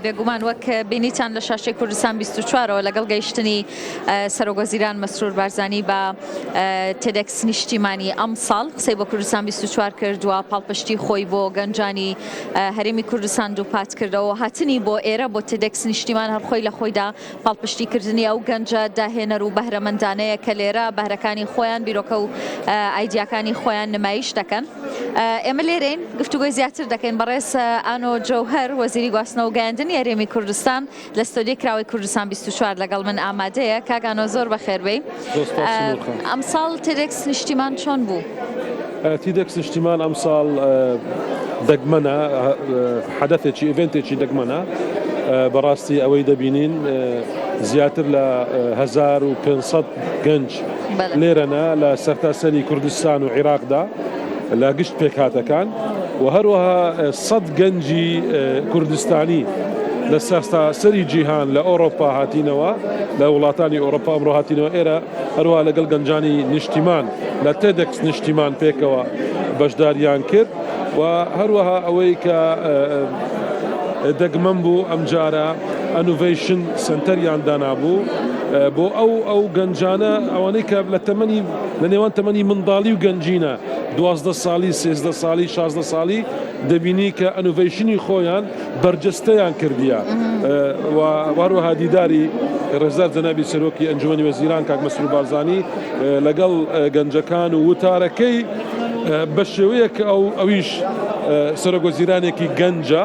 بێگومان وەک بینیتان لە شاشەی کوردستان 24ەوە لەگەڵ گەیشتنی سەرۆکوەزیران مەسرور بارزانی بە تێدەکس نیشتیمانی ئەم ساڵ قسەی بۆ کوردستان 24 کردووە پاڵپشتی خۆی بۆ گەنجانی هەرێمی کوردستان دووپات کردەوە هاتنی بۆ ئێرە بۆ تێدەکس نیشتیمان هەرخۆی لە خۆیدا پاڵپشتیکردنی ئەو گەنجە داهێنەر و بەهرەمەندانەیە کە لێرە بەهرەکانی خۆیان بیرۆکە و ئایدیاکانی خۆیان نمایش دەکەن. ئێمە لێرەین گفتوگۆی زیاتر دەکەین بەڕێز ئانۆ جەوهەر وەزیری گواستنەوە و گەیاندنی هەرێمی کوردستان لە ستۆدیۆی کراوەی کوردستان 24 لەگەڵ من ئامادەیە. کاگانۆ زۆر بەخێربێی. ئەم ساڵ تێدەکس نیشتیمان چۆن بوو؟ تێدەکس نیشتیمان ئەم ساڵ دەگمەنە حەدەثێکی ئیڤێنتێکی دەگمەنە بەڕاستی ئەوەی دەبینین زیاتر لە 1500 گەنج لێرەنە لە سەرتاسەری کوردستان و عێراقدا لە گشت پێکهاتەکان و هەروەها 100 گەنجی کوردستانی لە سەرتاسەری جیهان لە ئەوڕۆپا هاتینەوە لە وڵاتانی ئەوڕۆپا ئەمڕۆ هاتینەوە ئێرە هەروەها لەگەڵ گەنجانی نیشتیمان لە تێدەکس نیشتیمان پێکەوە بەشداریان کرد و هەروەها ئەوەی کە دەگمەن بوو ئەم جارە ئەنوڤیشن سنتەریان دانابوو بۆ ئەو گەنجانە ئەوانەی کە لە نێوان تەمەنی منداڵی و گەنجینە 12 ساڵی 13 ساڵی 16 ساڵی دەبینی کە ئەنوڤیشنی خۆیان بەرجەستەیان کردیە وهروەها دیداری ڕێزدار جەنابی سەرۆکی ئەنجومەنی وەزیران کاک مەسرور بارزانی لەگەڵ گەنجەکان و وتارەکەی بە شێوەیە کە ئەویش سەرۆکوەزیرانێکی گەنجە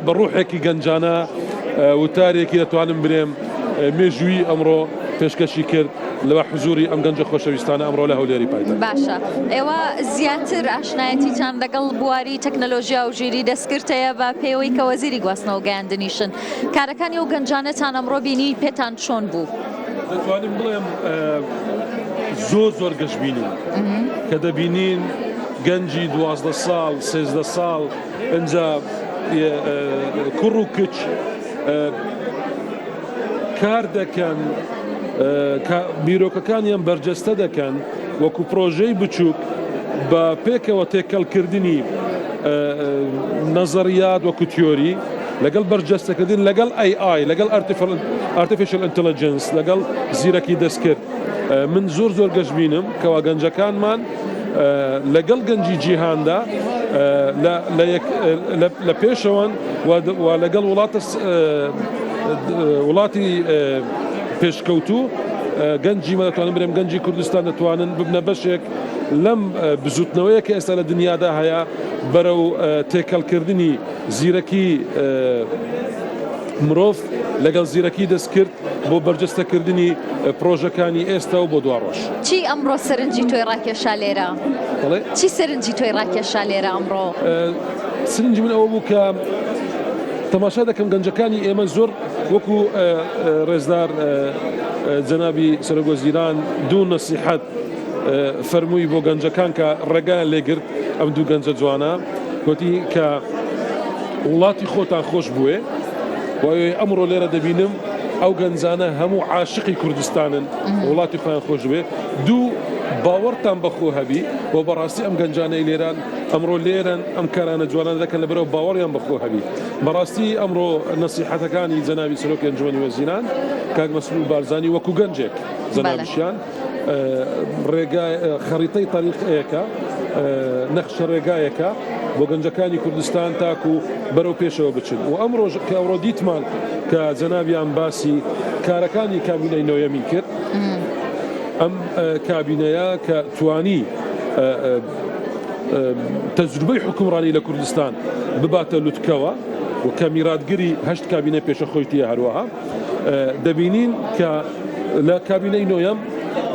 بە ڕوحێکی گەنجانە وتارێکی دەتوانم برێم مێژووی ئەمڕۆ پێشکەشی کرد لەوە حزوری ئەم گەنجە خۆشەویستانە ئەمڕۆ لە هەولێری پایتەخت. باشە ئێوە زیاتر ئاشنایەتیتان لەگەڵ بواری تەکنەلۆژیا و ژیری دەستکردەیە بە پێوەی کە وەزیری گواستنەوە گەیاندنیشن کارەکانی ئەو گەنجانەتان ئەمڕۆ بینی پێتان چۆن بوو؟ دەتوانم بڵێم زۆر گەشت بینین کە دەبینین گەنجی 12 ساڵ 13 ساڵ ئەنجا کوڕ و کچ کار دەکەن بیرۆکەکانیان بەرجەستە دەکەن وەکو پرۆژەی بچووک بە پێکەوە تێکەڵکردنی نەزەریات وەکو تیۆری لەگەڵ بەرجەستەکردن لەگەڵ AI لەگەڵ Artificial Intelligence لەگەڵ زیرەکی دەستکرد من زۆر گەشت بینم کەوا گەنجەکانمان لەگەڵ گەنجی جیهاندا لە پێشەوەن و لەگەڵ وڵاتی پێشکەوتوو گەنجی مەدەتوانن برێم گەنجی کوردستان دەتوانن ببنە بەشێک لەم بزوتنەوەیە کە ئێستا لە دنیادا هەیە بەرەو تێکەڵکردنی زیرەکی مرۆڤ لەگەڵ زیرەکی دەستکرد بۆ بەرجەستەکردنی پرۆژەکانی ئێستا و بۆ دواڕۆژ. چی ئەمڕۆ سەرنجی تۆی ڕاکێشا لێرە؟ چی سەرنجی تۆی ڕاکێشا لێرە ئەمڕۆ؟ سەرنجی من ئەوە بوو کە تەماشا دەکەم گەنجەکانی ئێمە زۆر وەکو ڕێزدار جەنابی سەرۆکوەزیران دوو نەسیحەت فەرمووی بۆ گەنجەکان کە ڕێگایان لێگرت ئەم دوو گەنجە جوانە گوتی کە وڵاتی خۆتان خۆش بووێ ئەمڕۆ لێرە دەبینم ئەو گەنجانە هەموو عاشقی کوردستانن وڵاتی خۆیان خۆش بێ دوو باوەڕتان بەخۆ هەبی بۆ بەڕاستی ئەم گەنجانەی لێران ئەمڕۆ لێرن ئەم کارانە جوانان دەکەن لەبەرەوە باوەڕیان بەخۆ هەبی بەڕاستی ئەمڕۆ نەسیحەتەکانی جەنابی سەرۆکی ئەنجومەنی وەزیران کاک مەسرور بارزانی وەکو گەنجێک جەنابیشیان خەریتەی تاریخەیەکە نەخشە ڕێگایەکە بۆ گەنجەکانی کوردستان تاکو بەرەو پێشەوە بچن و ئەمڕۆ کە ئەمڕۆ دیتمان کە جەنابیان باسی کارەکانی کابینەی نۆیەمی کرد ئەم کابینەیە کە توانی تەجروبەی حکومڕانی لە کوردستان بباتە لوتکەوە و کە میراتگری 8 کابینە پێشەخۆیتیە هەروەها دەبینین کە لە کابینەی نۆیەم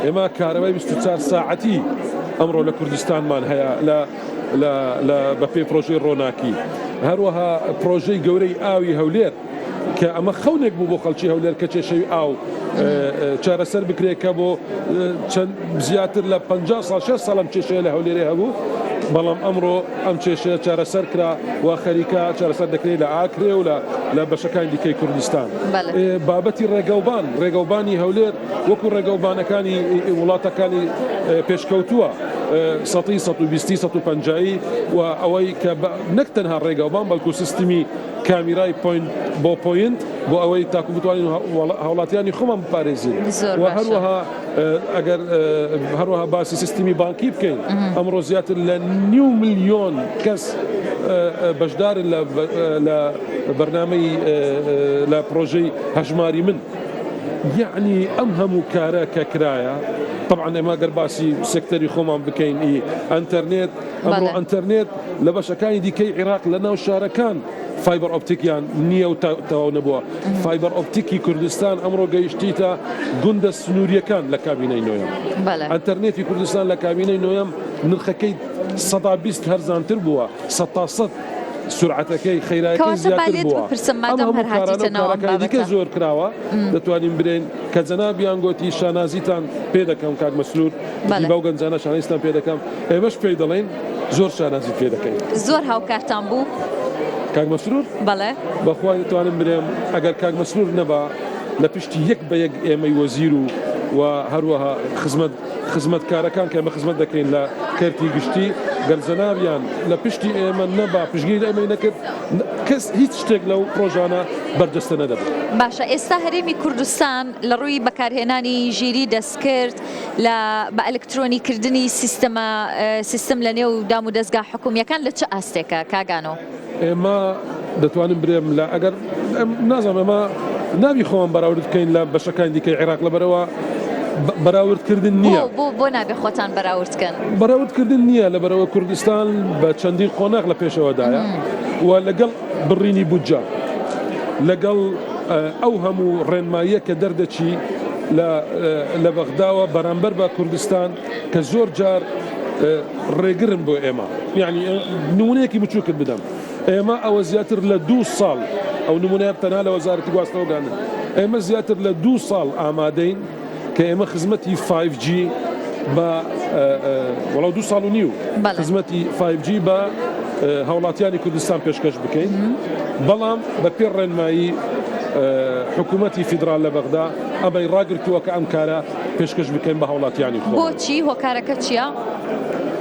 ئێمە کارەبای 24 ساعەتی ئەمڕۆ لە کوردستانمان هەیە بە پێی پرۆژەی ڕۆناکی هەروەها پرۆژەی گەورەی ئاوی هەولێر کە ئەمە خەونێک بوو بۆ خەڵکی هەولێر کە کێشەوی ئاو چارەسەر بکرێت کە بۆ چەند زیاتر لە 50 ساڵ 6 ساڵ ئەم کێشەیە لە هەولێرێ هەبوو بەڵام ئەمڕۆ ئەم کێشەیە چارەسەر کرا و خەریکە چارەسەر دەکرێت لە ئاکرێ و لە بەشەکانی دیکەی کوردستان بابەتی ڕێگەوبانی هەولێر وەکو ڕێگەوبانەکانی وڵاتەکانی پێشکەوتووە 100 120 150 و ئەوەی کە نەک تەنها ڕێگەوبان بەڵکو سیستمی کامیرای پوینت بۆ پوینت بۆ ئەوەی تاکو بتوانین هاوڵاتیانی خۆمان بپارێزین و هەروەها ئەگەر هەروەها باسی سیستمی بانکی بکەین ئەمڕۆ زیاتر لە 9 ملیۆن کەس بەشدارن لە بەرنامەی لە پرۆژەی هەژماری من يعني أمهم كارا كرايا طبعا ما قرباسي سكتري خومان بكين انترنت امرو انترنت لباشا كان دي كي عراق لنا وشاركان فايبر اوبتيك يعني نيو تو نبوا فايبر اوبتيكي كردستان امرو جيشتيتا جندس نوريا كان لكابيني نويم انترنت في كردستان لكابيني نويم نرخكي صدا بيست هرزان تربوا 16 سرعتەکەی خێرایەکەی زیاتر بووە ئەمە کارانەکە زۆر کراوە دەتوانین برێن کە جەنابیان گوتی شانازیتان پێ دەکەم کاک مەسرور باو گەنجانە شانازیتان پێ دەکەم ئێمەش پێی دەڵێن زۆر شانازی پێ دەکەین زۆر هاوکارتان بوو کاک مەسرور بەڵێ بەخوای دەتوانم برێم ئەگەر کاک مەسرور نەبا لە پشتی یەک بە یەک ئێمەی وەزیر و هەروەها خزمەتکارەکان کە ئێمە خزمەت دەکەین لە کەرتی گشتی گەرجەنابیان لە پشتی ئێمە نەبا پشتگیری ئەمەی نەکرد کەس هیچ شتێک لەو پرۆژانە بەردەستە نەدەبێت. باشە ئێستا هەرێمی کوردستان لە ڕووی بەکارهێنانی ژیری دەستکرد بە ئەلکترۆنیکردنی سیستم لە نێو دام و دەستگا حکومیەکان لە چه ئاستێکە کاگانۆ؟ ئێمە دەتوانم برێم لە ئەگەر نازانم ئێمە ناوی خۆمان بەراورد بکەین لە بەشەکانی دیکەی عێراق لەبەرەوە بەراوردکردن نییە بۆ نابێ خۆتان بەراوردکەن بەراوردکردن نییە لەبەرەوە کوردستان بە چەندین قۆناغ لە پێشەوەدایە و لەگەڵ بڕینی بودجە لەگەڵ ئەو هەموو ڕێنماییە کە دەردەچی لە بەغداوە بەرامبەر بە کوردستان کە زۆر جار ڕێگرن بۆ ئێمە یعنی نمونەیەکی بچووکت بدەم ئێمە ئەوە زیاتر لە 2 ساڵ ئەو نمونەیە تەنها لە وەزارەتی گواستنەوەگانن ئێمە زیاتر لە 2 ساڵ ئامادەین کە ئێمە خزمەتی 5G بە وەڵاو 2 ساڵ و نیو خزمەتی 5G بە هاوڵاتیانی کوردستان پێشکەش بکەین بەڵام بە پێ ڕێنمایی حکوومەتی فیدرال لە بەغدا ئەمەی ڕاگرتووە کە ئەم کارە پێشکەش بکەین بە هاوڵاتیانی خۆ. بۆچی هۆکارەکە چییە؟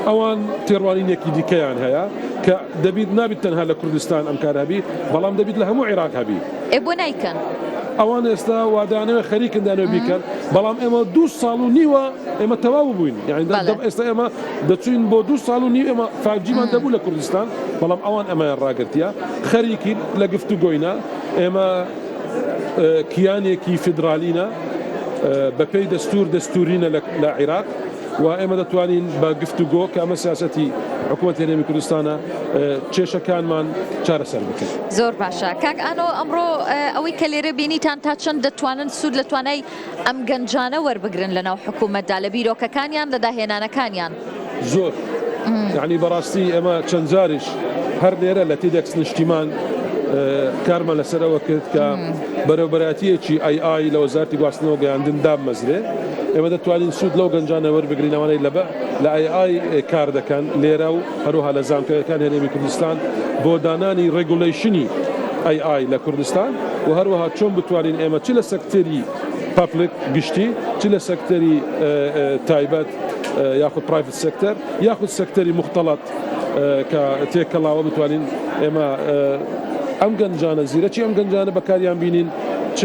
ئەوان تێڕوانینێکی دیکەیان هەیە کە دەبیت نابێت تەنها لە کوردستان ئەم کار هەبی بەڵام دەبیت لە هەموو عێراق هەبی. بۆ نایکەن ئەوان ئێستا وادانەوە خەریکندانەوە بیکەن بەڵام ئێمە 2 ساڵ و نیوە ئێمە تەواو بووین یعنی ئێستا ئێمە دەچوین بۆ 2 ساڵ و نیو ئێمە 5Gمان دەبوو لە کوردستان بەڵام ئەوان ئەمەیان ڕاگرتیە خەریکین لە گفتوگۆینە ئێمە کیانێکی فیدرالینە بەپێی دەستورینە لە عێراق و ئێمە دەتوانین بە گفتوگۆ کە ئەمە سیاسەتی حکوومەتی هەرێمی کوردستانە کێشەکانمان چارەسەر بکەین. زۆر باشە کاک ئانۆ ئەمڕۆ ئەوەی کە لێرە بینیتان تا چەند دەتوانن سوود لە توانای ئەم گەنجانە وەربگرن لەناو حکوومەتدا لە بیرۆکەکانیان لە داهێنانەکانیان زۆر یعنی بەڕاستی ئێمە چەند جاریش هەر لێرە لە تێدەکس نیشتیمان کارمان لەسەرەوە کرد کە بەرەوبەرەتیەکی ئای لە وەزارەتی گواستنەوە گەیاندن دامەزرێ ئێمە دەتوانین سوود لەو گەنجانە وەربگرین ئەوانەی لە ئای کار دەکەن لێرە و هەروها لە زانکۆیەکان هەرێمی کوردستان بۆ دانانی ڕێگولیشنی ئای لە کوردستان و هەروەها چۆن بتوانین ئێمە چ لە سەکتەری پابلیک گشتی چ لە سەکتەری تایبەت یاخود پرایڤت سێکتەر یاخود سەکتەری مختەڵەت کە تێکەڵاوە بتوانین ئێمە ئەم گەنجانە زیرەکی ئەم گەنجانە بەکاریان بینین چ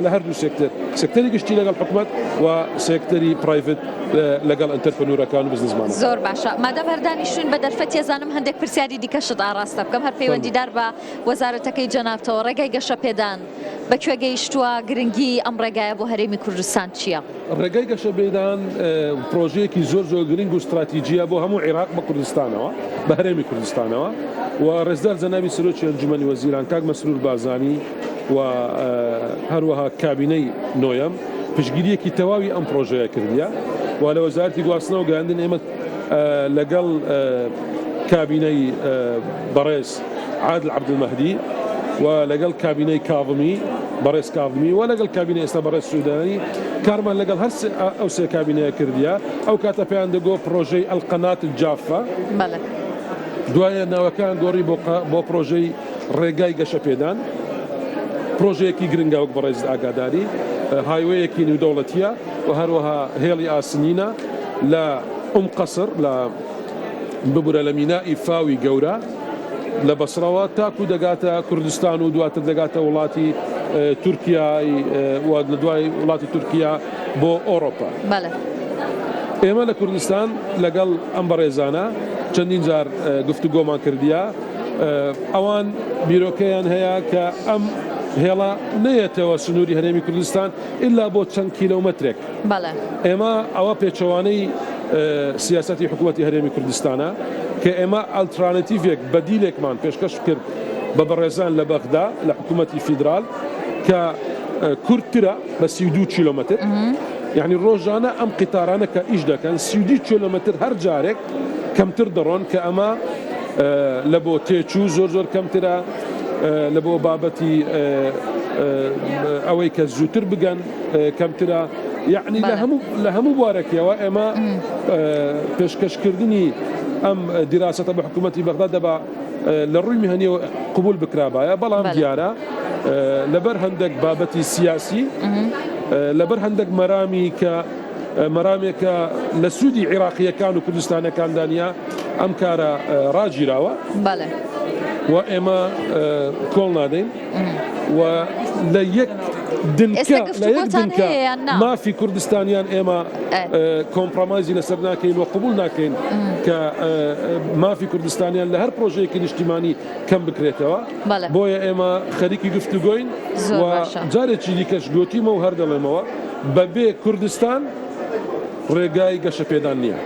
لە هەردوو سێکتەر سێکتەری گشتی لەگەڵ حکوومەت و سێکتەری پرایڤت لەگەڵ ئەنتەرپرنورەکان و بزنسمان. زۆر باشە مادام هەردانیشتون بە دەرفەت ێزانم هەندێک پرسیاری دیکەشت ئاڕاستە بکەم هەر پەیوەندیدار بە وەزارەتەکەی جەنابتەوە ڕێگای گەشە پێدان بەکوێ گەیشتووە گرنگی ئەم ڕێگایە بۆ هەرێمی کوردستان چییە؟ ڕێگای گەشە پێدان پرۆژەیەکی زۆر گرنگ و استراتیجیە بۆ هەموو عێراق بە کوردستانەوە بە هەرێمی کوردستانەوە و ڕێزدار جەنابی سەرۆکی ئەنجومەنی وەزیران کاک مەسرور بازانی و هەروەها کابینەی نۆیەم پشتگیریەکی تەواوی ئەم پرۆژەیە کردیە و لە وەزارەتی گواستنەوە گەیاندن ئێمە لەگەڵ کابینەی بەڕێز عادل عەبدولمەهدی و لەگەڵ کابینەی کاظمی بەڕێز کاظمی و لەگەڵ کابینەی ئێستا بەڕێز سوودانی کارمان لەگەڵ هەر ئەو سێ کابینەیە کردیە ئەو کاتە پێیان دەگۆ پرۆژەی ئەلقەنات الجافە دوایە ناوەکان گۆڕی بۆ پرۆژەی ڕێگای گەشە پێدان پرۆژەیەکی گرنگە وەک بەڕێز ئاگاداری هایوەیەکی نێودەوڵەتیە و هەروەها هێڵی ئاسنینە لە قەسر لە ببورە لە مینای فاوی گەورە لە بەسڕەوە تاکو دەگاتە کوردستان و دواتر دەگاتە وڵاتی تورکیا لە دوای وڵاتی تورکیا بۆ ئەوڕۆپا. ئێمە لە کوردستان لەگەڵ ئەم بەڕێزانە چەندین جار گفتوگۆمان کردیە، ئەوان بیرۆکەیان هەیە کە ئەم هێڵە نەیەتەوە سنووری هەرێمی کوردستان ئللا بۆ چەند کیلۆمەترێک. ئێمە ئەوە پێچەوانەی سیاسەتی حکوومەتی هەرێمی کوردستانە کە ئێمە ئالترانەتیڤێک بەدیلێکمان پێشکەش کرد بە بەڕێزان لە بەغدا لە حکوومەتی فیدرال کە کورتترە بە 32 کیلۆمەتر. یعنی ڕۆژانە ئەم قیتارانە کە ئیش دەکەن 32 کیلۆمەتر هەر جارێک کەمتر دەڕۆن کە ئەمە لە بۆ تێچوو زۆر کەمترە، لە بۆ بابەتی ئەوەی کە زووتر بگەن کەمترە. یعنی لە هەموو بوارێکەوە ئێمە پێشکەشکردنی ئەم دیراسەتە بە حکوومەتی بەغدا دەبا لە ڕووی میهەنیەوە قبول بکرابایە، بەڵام دیارە لەبەر هەندێک بابەتی سیاسی، لەبەر هەندێک مەرامی کە مەرامێکە لە سوودی عێراقیەکان و کوردستانەکاندانیا ئەم کارە ڕاگیراوە و ئێمە کۆڵ نادەین و لە یەک دنکە مافی کوردستانیان ئێمە کۆمپڕۆمایزی لەسەر ناکەین و قبول ناکەین کە مافی کوردستانیان لە هەر پرۆژەیەکی نیشتیمانی کەم بکرێتەوە. بۆیە ئێمە خەریکی گفتوگۆین و جارێکی دیکەش گوتیمە و هەر دەڵێمەوە بەبێ کوردستان ڕێگای گەشە پێدان نییە.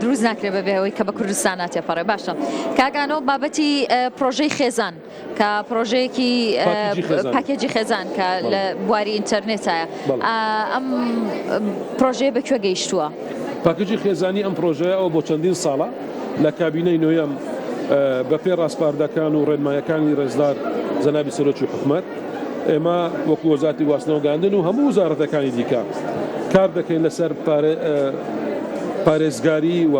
دروست ناکرێت بەبێەوەی کە بە کوردستان ناتێپەڕێ. باشە کاگانەوە بابەتی پرۆژەی خێزان کە پرۆژەیەکی پاکێجی خێزان کە لە بواری ئینتەرنێتایە، ئەم پرۆژەیە بەکوێ گەیشتووە؟ پاکێجی خێزانی ئەم پرۆژەیە ئەو بۆ چەندین ساڵە لە کابینەی نوێیەم بەپێ ڕاستپاردەکان و ڕێنمایەکانی ڕێزدار جەنابی سەرۆکی حکوومەت ئێمە وەکو وەزارەتی گواستنەوە گاندن و هەموو وزارەتەکانی دیکە کار دەکەین لەسەر پارێزگاری و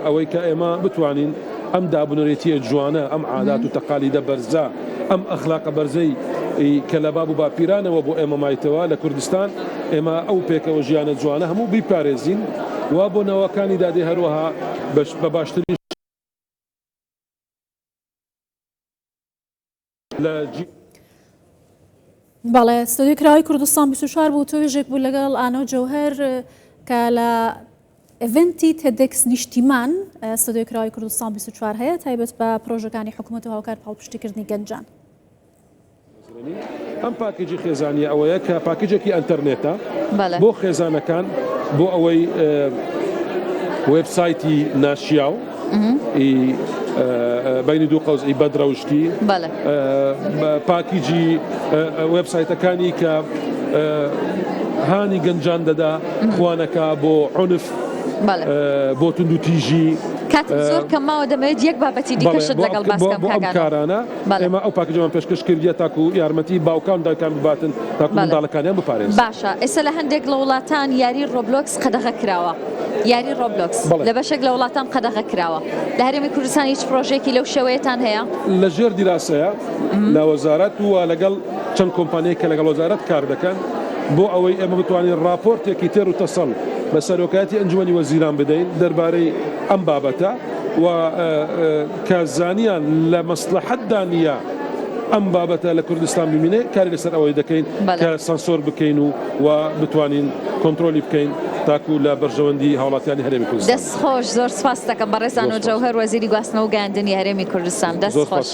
ئەوەی کە ئێمە بتوانین ئەم دابنەرێتیە جوانە، ئەم عادات و تەقالیدە بەرزە، ئەم ئەخلاقە بەرزەی کە لە باب و باپیرانەوە بۆ ئێمە مایتەوە لە کوردستان، ئێمە ئەو پێکەوە ژیانە جوانە هەموو بیپارێزین و بۆ نەوەکانی دادێ هەروەها بە باشترین بەڵێ ستۆدیۆی کراوەی کوردستان 24 بوو تۆژێک بوو لەگەڵ ئانۆ جەوهەر کە لە ئڤنتی تێدێکس نیشتیمان ستۆدیۆی کراوەی کوردستان 24 هەیە تایبەت بە پرۆژەکانی حکوومەت و هاوکار پاڵپشتیکردنی گەنجان. ئەم پاکێجی خێزانی ئەوەیە کە پاکێجێکی ئەنتەرنێتە بۆ خێزانەکان بۆ ئەوەی وێبسایتی ناشیاو بینی دوو قەوزئی بەدرەوشتی پاکیجی وێبسایتەکانی کە هانی گەنجان دەدا خوانەکە بۆ عنف بۆ تونند و تیژی کاتم زۆر کەماوە دەمەوێت یەک بابەتی دیکەشت لەگەڵ باسکەم کارانە ئێمە ئەو پاکەجەمان پێشکەش کردیە تاکو یارمەتی باوکان دایکان بباتن تاکو منداڵەکانیان بپارێزن. باشە ئێستا لە هەندێک لە وڵاتان یاری ڕۆبلۆکس قەدەغە کراوە، یاری ڕۆبلۆکس لە بەشێک لە وڵاتان قەدەغە کراوە. لە هەرێمی کوردستان هیچ پرۆژێکی لەو شێوەیەتان هەیە؟ لە ژێر دیراسەیە لە وەزارەت و لەگەڵ چەند کۆمپانیەک کە لەگەڵ وەزارەت کار دەکەن بۆ ئەوەی ئێمە بتوانین راپۆرتێکی تێر و تەسەڵ بە سەرۆکایەتی ئەنجومەنی وەزیران بدەین دەربارەی ئەم بابەتە و کازانیان لە مەسلحەتدا نیە ئەم بابەتە لە کوردستان ببینێ کاری لەسەر ئەوەی دەکەین کە سانسۆر بکەین و بتوانین کۆنتترۆلی بکەین تاکو لە بەرژەوەندی هاوڵاتیانی هەرێمی کوردستان. دەست خۆش، زۆر سپاس دەکەم بە ڕێزان و جەوهەر وەزیری گواستنەوە و گەیاندنی هەرێمی کوردستان. دەست خۆش.